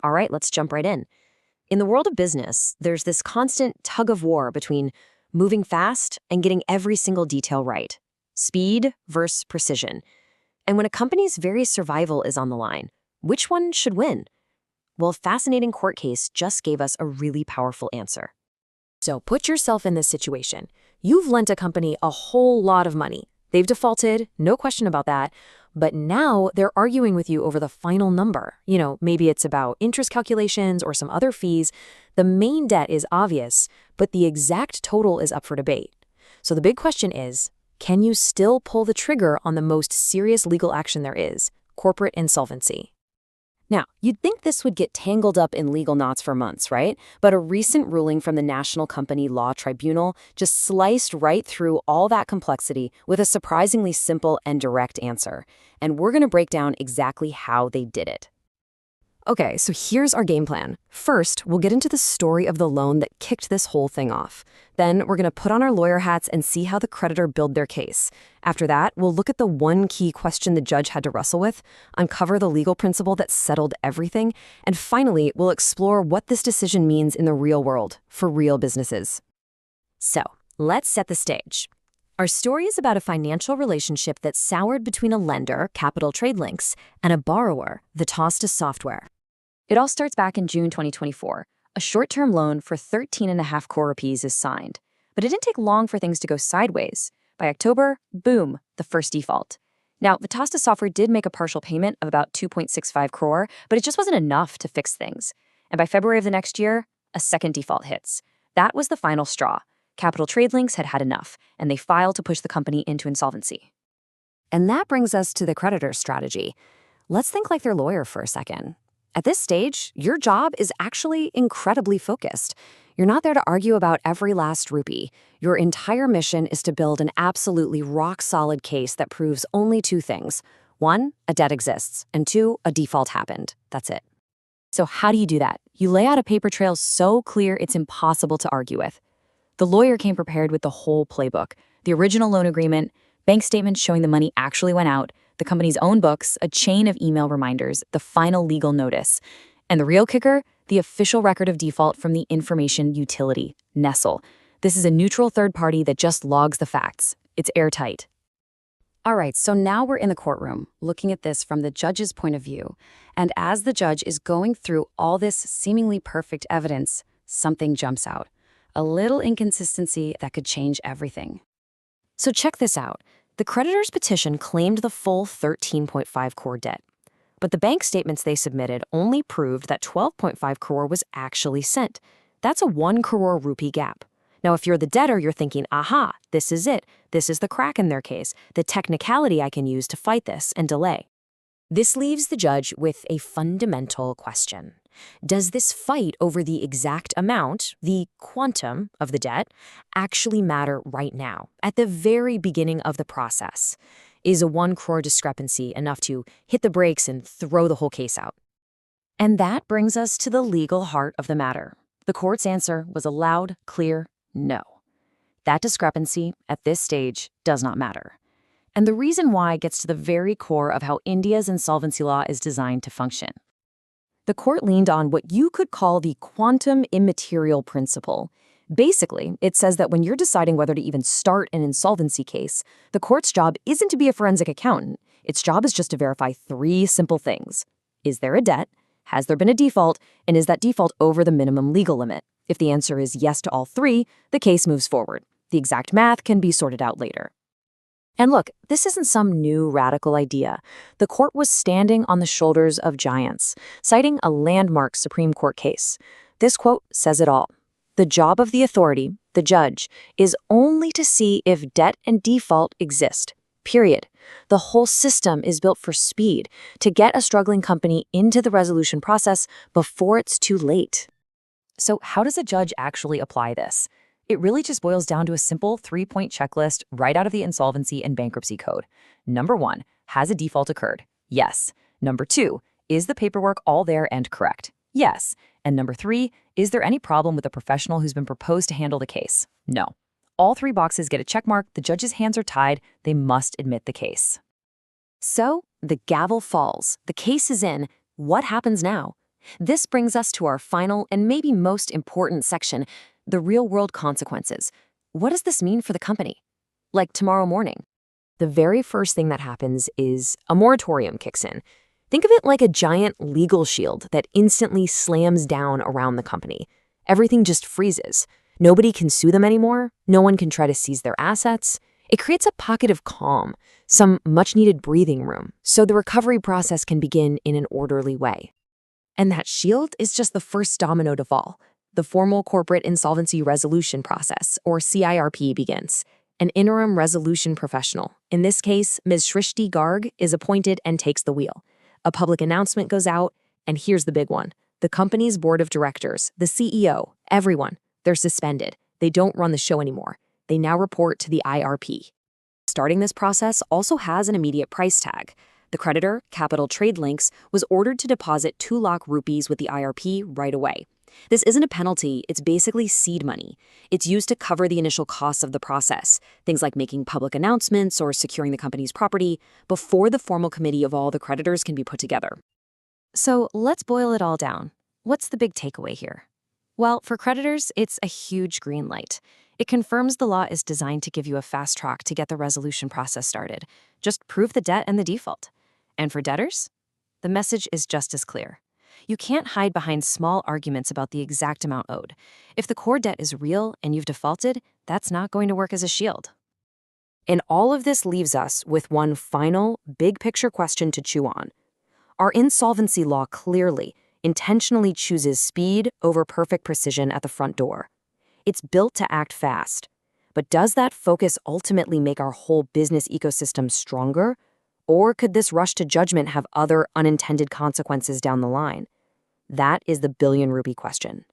All right, let's jump right in. In the world of business, there's this constant tug of war between moving fast and getting every single detail right. Speed versus precision. And when a company's very survival is on the line, which one should win? Well, a fascinating court case just gave us a really powerful answer. So put yourself in this situation. You've lent a company a whole lot of money. They've defaulted, no question about that. But now they're arguing with you over the final number. Maybe it's about interest calculations or some other fees. The main debt is obvious, but the exact total is up for debate. So the big question is, can you still pull the trigger on the most serious legal action there is, corporate insolvency? Now, you'd think this would get tangled up in legal knots for months, right? But a recent ruling from the National Company Law Tribunal just sliced right through all that complexity with a surprisingly simple and direct answer. And we're going to break down exactly how they did it. Okay, so here's our game plan. First, we'll get into the story of the loan that kicked this whole thing off. Then we're going to put on our lawyer hats and see how the creditor built their case. After that, we'll look at the one key question the judge had to wrestle with, uncover the legal principle that settled everything, and finally, we'll explore what this decision means in the real world, for real businesses. So, let's set the stage. Our story is about a financial relationship that soured between a lender, Capital Trade Links, and a borrower, Vitasta Software. It all starts back in June 2024. A short-term loan for 13.5 crore rupees is signed. But it didn't take long for things to go sideways. By October, boom, the first default. Now, Vitasta Software did make a partial payment of about 2.65 crore, but it just wasn't enough to fix things. And by February of the next year, a second default hits. That was the final straw. Capital Trade Links had had enough, and they filed to push the company into insolvency. And that brings us to the creditor's strategy. Let's think like their lawyer for a second. At this stage, your job is actually incredibly focused. You're not there to argue about every last rupee. Your entire mission is to build an absolutely rock-solid case that proves only two things. One, a debt exists, and two, a default happened. That's it. So how do you do that? You lay out a paper trail so clear it's impossible to argue with. The lawyer came prepared with the whole playbook, the original loan agreement, bank statements showing the money actually went out, the company's own books, a chain of email reminders, the final legal notice. And the real kicker, the official record of default from the information utility, Nestle. This is a neutral third party that just logs the facts. It's airtight. All right, so now we're in the courtroom, looking at this from the judge's point of view. And as the judge is going through all this seemingly perfect evidence, something jumps out. A little inconsistency that could change everything. So check this out. The creditor's petition claimed the full 13.5 crore debt. But the bank statements they submitted only proved that 12.5 crore was actually sent. That's a 1 crore rupee gap. Now, if you're the debtor, you're thinking, aha, this is it. This is the crack in their case, the technicality I can use to fight this and delay. This leaves the judge with a fundamental question. Does this fight over the exact amount, the quantum of the debt, actually matter right now, at the very beginning of the process? Is a 1 crore discrepancy enough to hit the brakes and throw the whole case out? And that brings us to the legal heart of the matter. The court's answer was a loud, clear no. That discrepancy, at this stage, does not matter. And the reason why gets to the very core of how India's insolvency law is designed to function. The court leaned on what you could call the quantum immaterial principle. Basically, it says that when you're deciding whether to even start an insolvency case, the court's job isn't to be a forensic accountant. Its job is just to verify 3 simple things. Is there a debt? Has there been a default? And is that default over the minimum legal limit? If the answer is yes to all 3, the case moves forward. The exact math can be sorted out later. And look, this isn't some new radical idea. The court was standing on the shoulders of giants, citing a landmark Supreme Court case. This quote says it all. The job of the authority, the judge, is only to see if debt and default exist. Period. The whole system is built for speed, to get a struggling company into the resolution process before it's too late. So how does a judge actually apply this? It really just boils down to a simple 3-point checklist right out of the Insolvency and Bankruptcy Code. Number 1, has a default occurred? Yes. Number 2, is the paperwork all there and correct? Yes. And number 3, is there any problem with the professional who's been proposed to handle the case? No. All 3 boxes get a check mark, the judge's hands are tied, they must admit the case. So, the gavel falls, the case is in. What happens now? This brings us to our final and maybe most important section, the real-world consequences. What does this mean for the company? Like tomorrow morning. The very first thing that happens is a moratorium kicks in. Think of it like a giant legal shield that instantly slams down around the company. Everything just freezes. Nobody can sue them anymore. No one can try to seize their assets. It creates a pocket of calm, some much-needed breathing room, so the recovery process can begin in an orderly way. And that shield is just the first domino to fall. The formal corporate insolvency resolution process, or CIRP, begins. An interim resolution professional, in this case, Ms. Shrishti Garg, is appointed and takes the wheel. A public announcement goes out, and here's the big one. The company's board of directors, the CEO, everyone, they're suspended. They don't run the show anymore. They now report to the IRP. Starting this process also has an immediate price tag. The creditor, Capital Trade Links, was ordered to deposit 2 lakh rupees with the IRP right away. This isn't a penalty, it's basically seed money. It's used to cover the initial costs of the process, things like making public announcements or securing the company's property, before the formal committee of all the creditors can be put together. So let's boil it all down. What's the big takeaway here? Well, for creditors, it's a huge green light. It confirms the law is designed to give you a fast track to get the resolution process started. Just prove the debt and the default. And for debtors, the message is just as clear. You can't hide behind small arguments about the exact amount owed. If the core debt is real and you've defaulted, that's not going to work as a shield. And all of this leaves us with one final, big-picture question to chew on. Our insolvency law clearly, intentionally chooses speed over perfect precision at the front door. It's built to act fast. But does that focus ultimately make our whole business ecosystem stronger? Or could this rush to judgment have other unintended consequences down the line? That is the billion-rupee question.